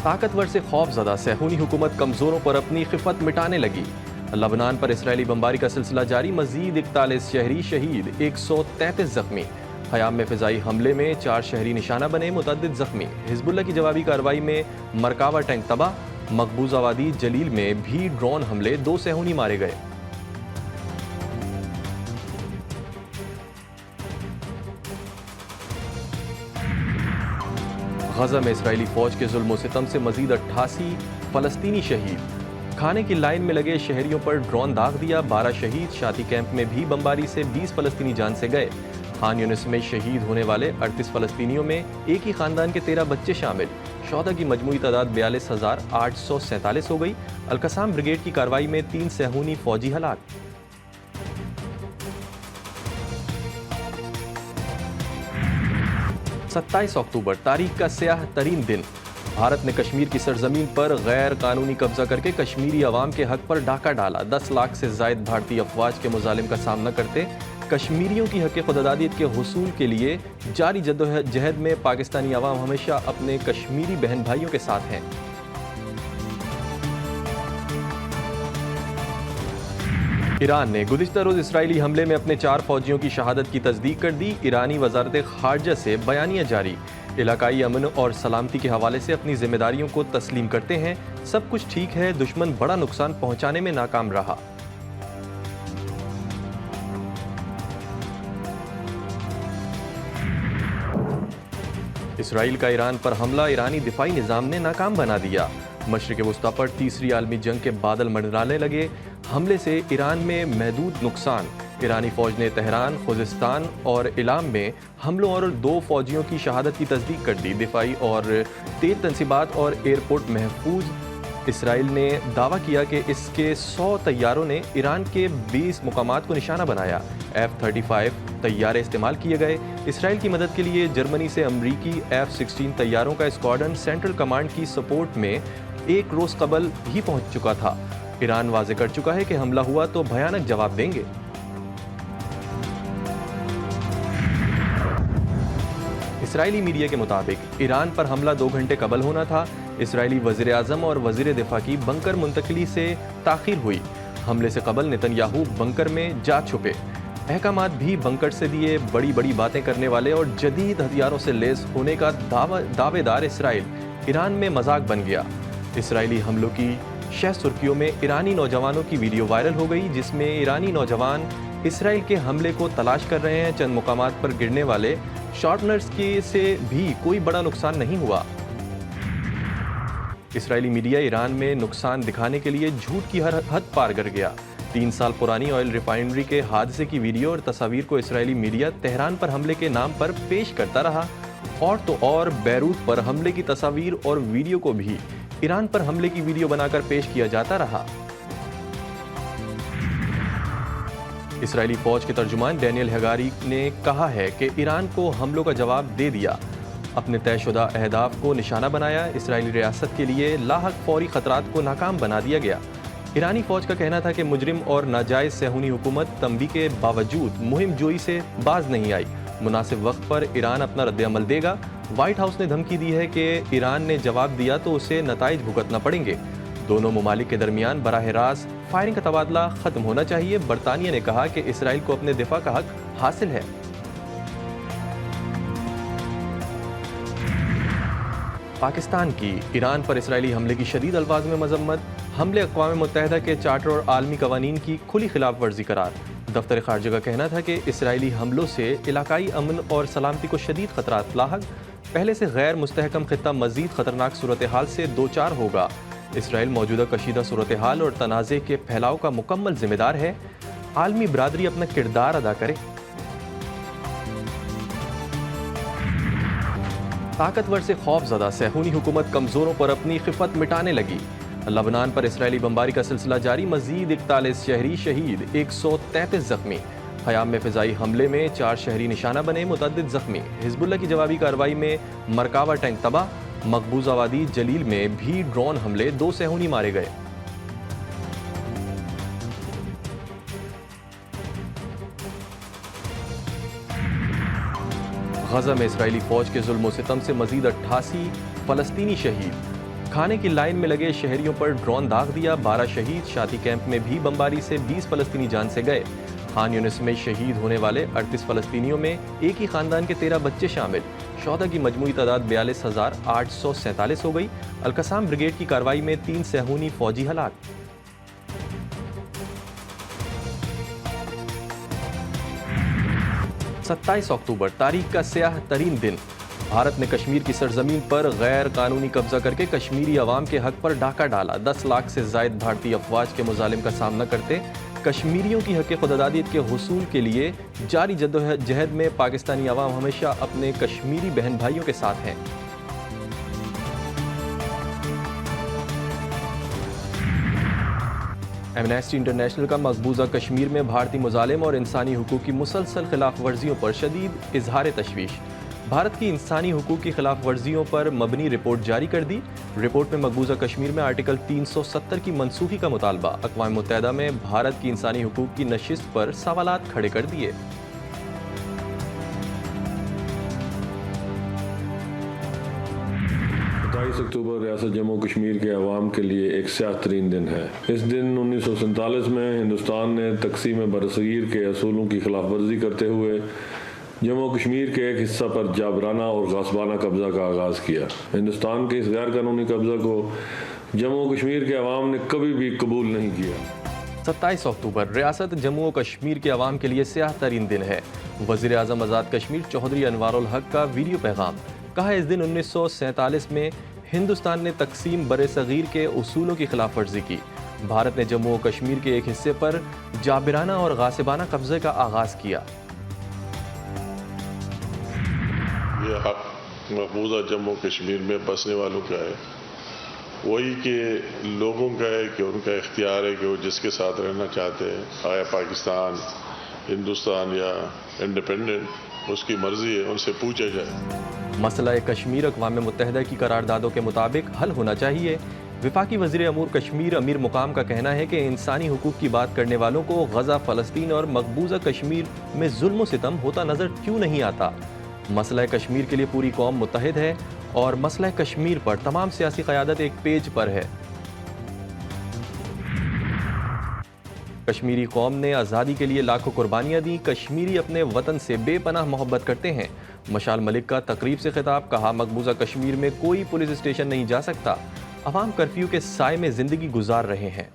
ताकतवर से खौफजदा सहूनी हुकूमत कमज़ोरों पर अपनी खिफत मिटाने लगी। लबनान पर इसराइली बमबारी का सिलसिला जारी, मजीद 41 शहरी शहीद, 133 जख्मी। ख़याम में फ़िज़ाई हमले में 4 शहरी निशाना बने, मुतअद्दिद जख्मी। हिज़्बुल्लाह की जवाबी कार्रवाई में मरकावा टैंक तबाह। मकबूजा वादी जलील में भी ड्रोन हमले, 2 सहूनी मारे गए। गजा में इसराइली फौज के जुल्म सितम से मजीद 88 फलस्तीनी शहीद। खाने की लाइन में लगे शहरियों पर ड्रोन दाग दिया, 12 शहीद। शादी कैंप में भी बमबारी से 20 फलस्तीनी जान से गए। खान यूनिस में शहीद होने वाले 38 फलस्तीनियों में एक ही खानदान के 13 बच्चे शामिल। शोहदा की मजमूई तादाद 42,847 हो गई। अलकसाम ब्रिगेड की कार्रवाई में 3 सहूनी फौजी हलाक। 27 अक्टूबर तारीख का स्याह तरीन दिन। भारत ने कश्मीर की सरजमीन पर गैर कानूनी कब्जा करके कश्मीरी अवाम के हक पर डाका डाला। 10 लाख से जायद भारतीय अफवाज के मुजालिम का सामना करते कश्मीरियों की हक खुददादियत के हुसूल के लिए जारी जद्दोजहद में पाकिस्तानी अवाम हमेशा अपने कश्मीरी बहन भाइयों के साथ हैं। ईरान ने गुज़िश्ता रोज़ इसराइली हमले में अपने 4 फौजियों की शहादत की तस्दीक कर दी। ईरानी वज़ारत ख़ारजा से बयानिया जारी, इलाकाई अमन और सलामती के हवाले से अपनी जिम्मेदारियों को तस्लीम करते हैं। सब कुछ ठीक है, दुश्मन बड़ा नुकसान पहुंचाने में नाकाम रहा। इसराइल का ईरान पर हमला ईरानी दिफाई निज़ाम ने नाकाम बना दिया। मशरिक़ वुस्ता पर तीसरी आलमी जंग के बादल मंडराने लगे। हमले से ईरान में महदूद नुकसान। ईरानी फ़ौज ने तेहरान, खुज़िस्तान और इलाम में हमलों और 2 फ़ौजियों की शहादत की तस्दीक कर दी। दिफाई और तेज़ तनसीबात और एयरपोर्ट महफूज। इसराइल ने दावा किया कि इसके 100 तैयारों ने ईरान के 20 मुकामात को निशाना बनाया। F-35 तैयारे इस्तेमाल किए गए। इसराइल की मदद के लिए जर्मनी से अमरीकी F-16 तैयारों का स्क्वाड्रन सेंट्रल कमांड की सपोर्ट में 1 रोज़ कबल ही पहुंच चुका था। ईरान वाज़े कर चुका है कि हमला हुआ तो भयानक जवाब देंगे। इसराइली मीडिया के मुताबिक ईरान पर हमला 2 घंटे कबल होना था। इसराइली वज़ीर आज़म और वज़ीर दिफा की बंकर मुंतकली से ताख़ीर हुई। हमले से कबल नेतन्याहू बंकर में जा छुपे। अहकामात भी बंकर से दिए। बड़ी बड़ी बातें करने वाले और जदीद हथियारों से लैस होने का दावेदार इसराइल ईरान में मजाक बन गया। इसराइली हमलों की शह सुर्खियों में ईरानी नौजवानों की वीडियो वायरल हो गई, जिसमें ईरानी नौजवान इसराइल के हमले को तलाश कर रहे हैं। चंद मुकामात पर गिरने वाले शॉर्टनर्स के से भी कोई बड़ा नुकसान नहीं हुआ। इसराइली मीडिया ईरान में नुकसान दिखाने के लिए झूठ की हर हद पार कर गया। 3 साल पुरानी ऑयल रिफाइनरी के हादसे की वीडियो और तस्वीर को इसराइली मीडिया तेहरान पर हमले के नाम पर पेश करता रहा। और तो और बैरूत पर हमले की तस्वीर और वीडियो को भी ईरान पर हमले की वीडियो बनाकर पेश किया जाता रहा। इसराइली फौज के तर्जुमान डैनियल हेगारी ने कहा है कि ईरान को हमलों का जवाब दे दिया, अपने तयशुदा अहदाफ को निशाना बनाया। इसराइली रियासत के लिए लाहक फौरी खतरात को नाकाम बना दिया गया। ईरानी फौज का कहना था कि मुजरिम और नाजायज सहूनी हुकूमत तंबी के बावजूद मुहिम जोई से बाज नहीं आई। मुनासिब वक्त पर ईरान अपना रद्द-ए-अमल देगा। व्हाइट हाउस ने धमकी दी है कि ईरान ने जवाब दिया तो उसे नताइज भुगतना पड़ेंगे। दोनों ममालिक के दरमियान बराह रास्त फायरिंग का तबादला खत्म होना चाहिए। बरतानिया ने कहा कि इसराइल को अपने दिफा का हक हासिल है। पाकिस्तान की ईरान पर इसराइली हमले की शदीद अल्फाज में मजम्मत। हमले अक़वाम मुत्तहिदा के चार्टर और आलमी कवानीन की खुली खिलाफ वर्जी करार। दफ्तर खारजा का कहना था कि इसराइली हमलों से इलाकाई अमन और सलामती को शदीद खतरात लाहक। पहले से गैर मुस्तहकम खित्ता मजीद खतरनाक सूरत हाल से दो चार होगा। इसराइल मौजूदा कशीदा सूरत हाल और तनाज़े के फैलाव का मुकम्मल जिम्मेदार है। आलमी बरादरी अपना किरदार अदा करे। ताकतवर से खौफजदा सहूनी हुकूमत कमज़ोरों पर अपनी खिफत मिटाने लगी। लबनान पर इसराइली बमबारी का सिलसिला जारी, मजीद 41 शहरी शहीद, 133 जख्मी। ख़याम में फ़िज़ाई हमले में 4 शहरी निशाना बने, मुतअद्दिद जख्मी। हिज़्बुल्लाह की जवाबी कार्रवाई में मरकावा टैंक तबाह। मकबूजा वादी जलील में भी ड्रोन हमले, 2 सहूनी मारे गए। गजा में इसराइली फौज के जुल्म सितम से मजीद 88 फलस्तीनी शहीद। کھانے کی لائن میں لگے شہریوں پر ڈرون داغ دیا، 12 شہید، شادی کیمپ میں بھی بمباری سے 20 فلسطینی جان سے گئے۔ خان یونس میں شہید ہونے والے 38 فلسطینیوں میں ایک ہی خاندان کے 13 بچے شامل۔ شہداء کی مجموعی تعداد 42,847 ہو گئی۔ القسام بریگیڈ کی کارروائی میں 3 صہیونی فوجی ہلاک۔ 27 اکتوبر تاریخ کا سیاہ ترین دن۔ بھارت نے کشمیر کی سرزمین پر غیر قانونی قبضہ کر کے کشمیری عوام کے حق پر ڈاکہ ڈالا۔ 10 لاکھ سے زائد بھارتی افواج کے مظالم کا سامنا کرتے کشمیریوں کی حق خودارادیت کے حصول کے لیے جاری جدوجہد میں پاکستانی عوام ہمیشہ اپنے کشمیری بہن بھائیوں کے ساتھ ہیں۔ ایمنسٹی انٹرنیشنل کا مقبوضہ کشمیر میں بھارتی مظالم اور انسانی حقوق کی مسلسل خلاف ورزیوں پر شدید اظہار تشویش۔ بھارت کی انسانی حقوق کی خلاف ورزیوں پر مبنی رپورٹ جاری کر دی۔ رپورٹ میں مقبوضہ کشمیر میں آرٹیکل 370 کی منسوخی کا مطالبہ۔ اقوام متحدہ میں بھارت کی انسانی حقوق کی نشست پر سوالات کھڑے کر دیے۔ 27 اکتوبر ریاست جموں کشمیر کے عوام کے لیے ایک سیاہ ترین دن ہے۔ اس دن 1947 میں ہندوستان نے تقسیم برصغیر کے اصولوں کی خلاف ورزی کرتے ہوئے جموں کشمیر کے ایک حصہ پر جابرانہ اور غاصبانہ قبضہ کا آغاز کیا۔ ہندوستان کے اس غیر قانونی قبضہ کو جموں کشمیر کے عوام نے کبھی بھی قبول نہیں کیا۔ 27 اکتوبر ریاست جموں و کشمیر کے عوام کے لیے سیاہ ترین دن ہے۔ وزیر اعظم آزاد کشمیر چودھری انوار الحق کا ویڈیو پیغام۔ کہا اس دن 1947 میں ہندوستان نے تقسیم برصغیر کے اصولوں کی خلاف ورزی کی۔ بھارت نے جموں و کشمیر کے ایک حصے پر جابرانہ اور غاصبانہ قبضے کا آغاز کیا۔ یہ حق مقبوضہ جموں کشمیر میں بسنے والوں کا ہے، وہی کہ لوگوں کا ہے کہ ان کا اختیار ہے کہ وہ جس کے ساتھ رہنا چاہتے ہیں، آیا پاکستان، ہندوستان یا انڈیپینڈنٹ، اس کی مرضی ہے، ان سے پوچھا جائے۔ مسئلہ کشمیر اقوام متحدہ کی قراردادوں کے مطابق حل ہونا چاہیے۔ وفاقی وزیر امور کشمیر امیر مقام کا کہنا ہے کہ انسانی حقوق کی بات کرنے والوں کو غزہ، فلسطین اور مقبوضہ کشمیر میں ظلم و ستم ہوتا نظر کیوں نہیں آتا۔ مسئلہ کشمیر کے لیے پوری قوم متحد ہے اور مسئلہ کشمیر پر تمام سیاسی قیادت ایک پیج پر ہے۔ کشمیری قوم نے آزادی کے لیے لاکھوں قربانیاں دیں۔ کشمیری اپنے وطن سے بے پناہ محبت کرتے ہیں۔ مشال ملک کا تقریب سے خطاب۔ کہا مقبوضہ کشمیر میں کوئی پولیس اسٹیشن نہیں جا سکتا۔ عوام کرفیو کے سائے میں زندگی گزار رہے ہیں۔